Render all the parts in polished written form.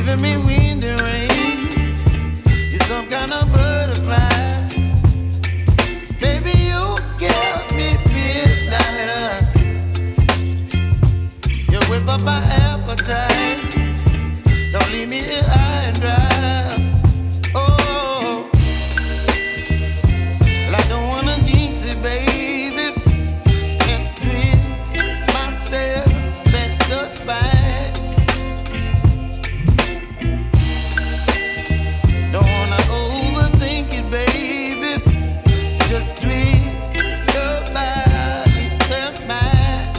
giving me wind and rain. You're some kind of butterfly. Baby, you give me midnight. You whip up my appetite. Don't leave me here high and dry. Oh, well, I don't wanna jinx it, baby, and twist myself at the spine. Don't wanna overthink it, baby. It's just twist your body and mine.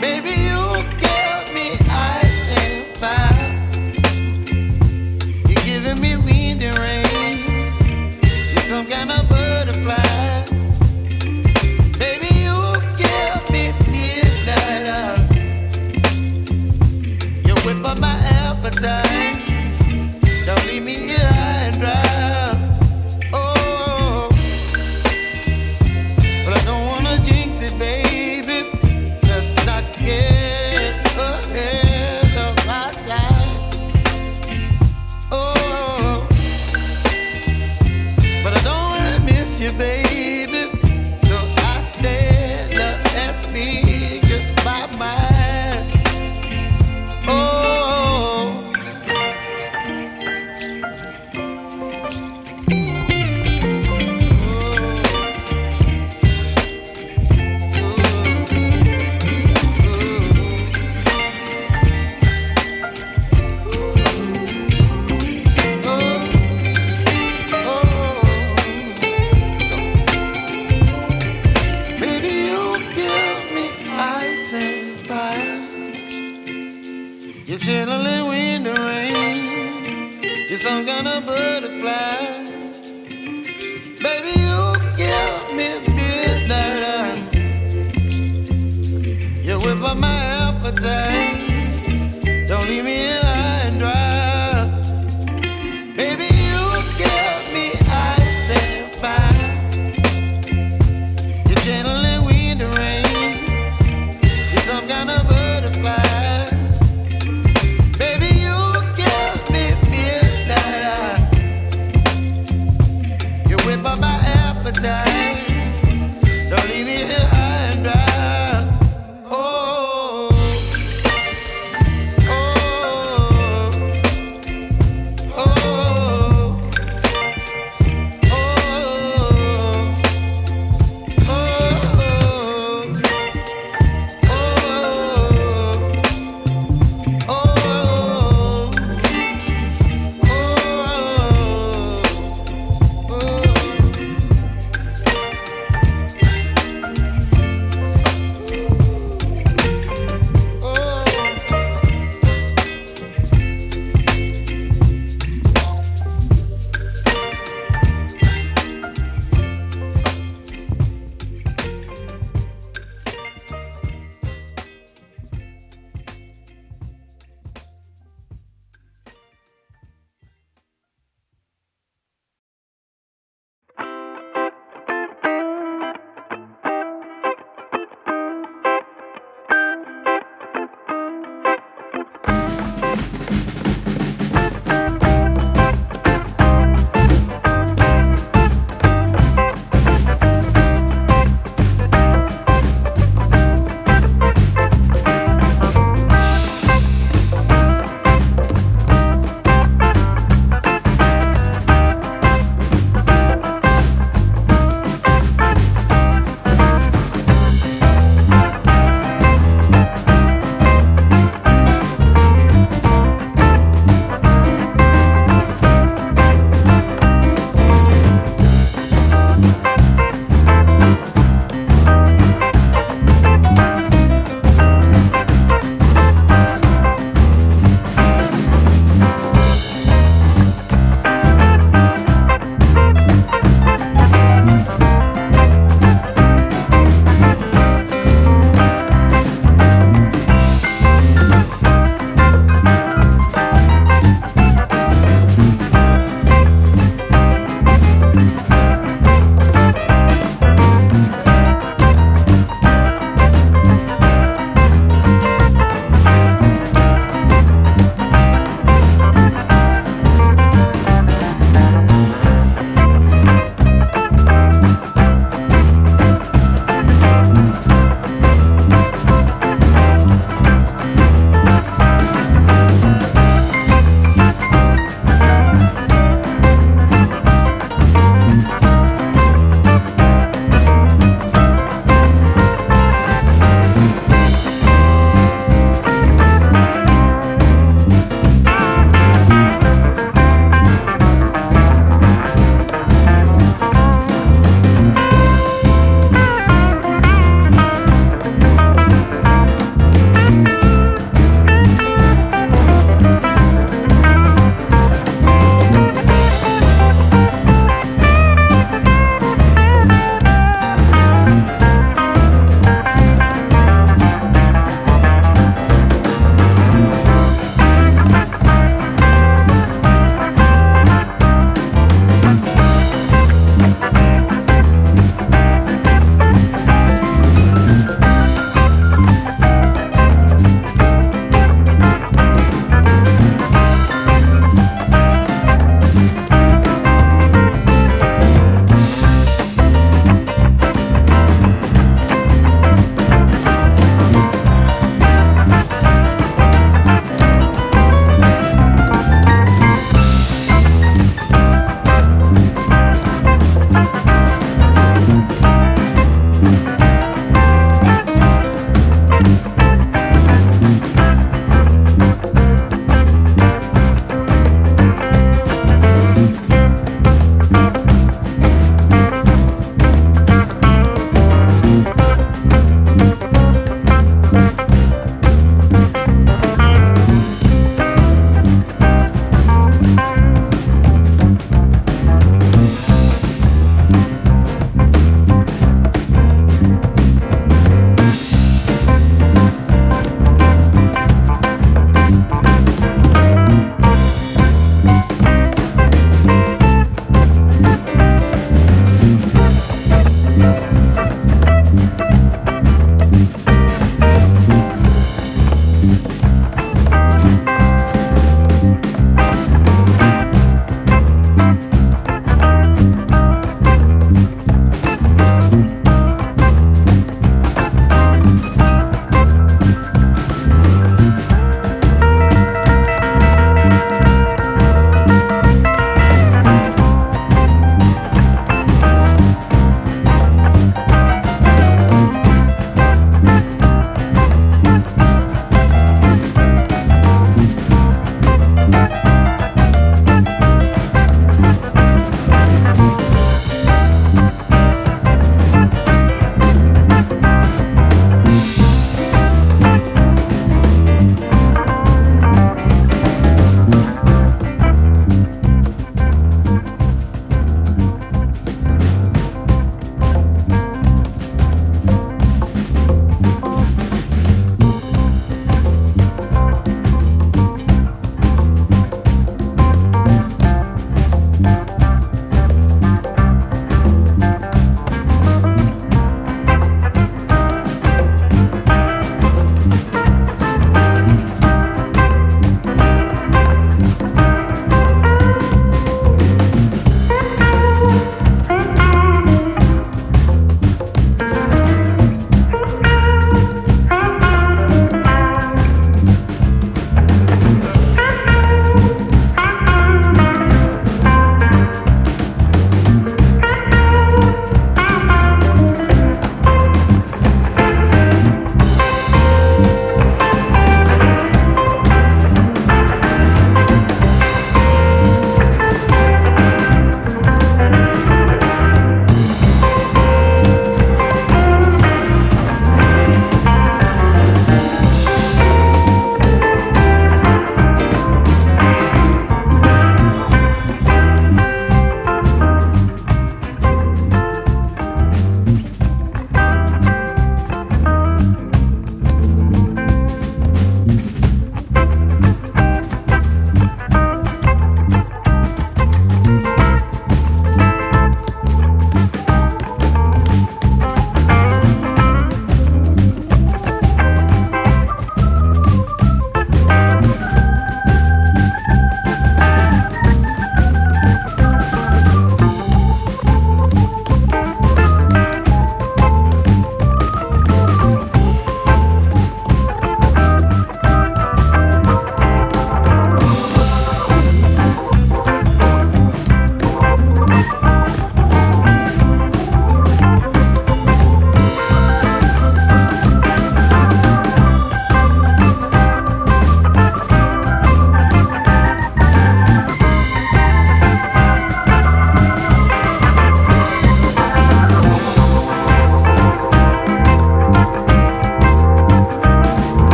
Baby, you give me ice and fire. You're giving me wind and rain. You're some kind of butterfly. Baby, you give me midnight. You whip up my appetite. Don't leave me here high and dry. Oh, but I don't wanna jinx it, baby. Let's not get ahead of my time. Oh, but I don't wanna miss you, baby. So I stand up and speak my mind. Oh. Baby, you give me ice and fire. You're chilling wind and rain. You're some kind of butterfly. Baby, you give me midnight. You whip up my appetite. Don't leave me here high and dry. Baby, you give me ice and fire. You're channeling wind and rain. You're some kind of butterfly. Baby, you give me midnight. You whip up my appetite. Don't leave me here high and dry. Oh, oh, oh, oh,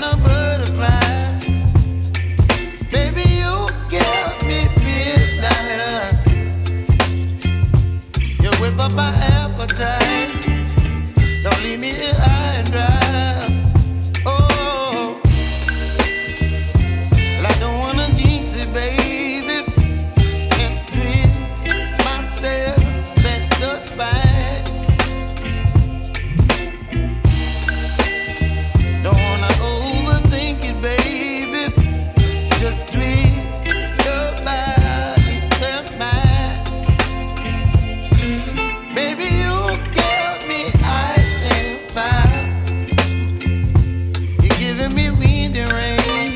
kind of butterfly. Baby, you give me midnight. You whip up my appetite. Don't leave me here high and dry. Oh, well, I don't wanna jinx it, baby, and twist myself at the spine. Don't wanna overthink it, baby. It's just twist your body and mine. Baby, you give me ice and fire. You're giving me wind and rain.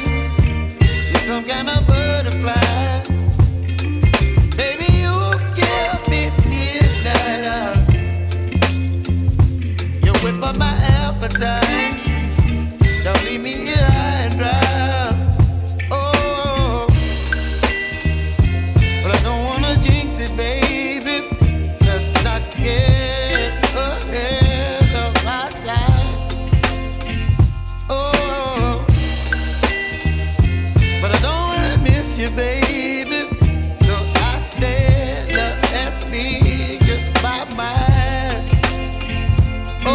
You're some kind of butterfly. Baby, you give me midnight. You whip up my appetite. Don't leave me here high and dry. Oh, but I don't wanna jinx it, baby. Let's not get ahead of my time. Oh, but I don't wanna miss you, baby. So I stand up and speak my mind. Oh.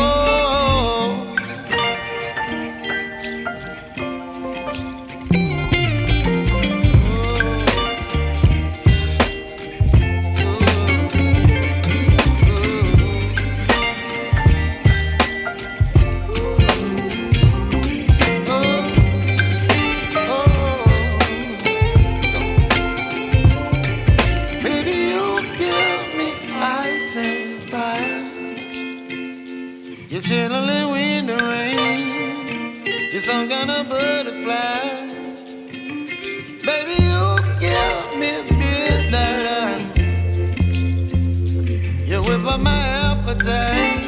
Baby, you give me ice and fire. You're chilling wind and rain. You're some kind of butterfly. Baby, you give me midnight. You whip up my appetite.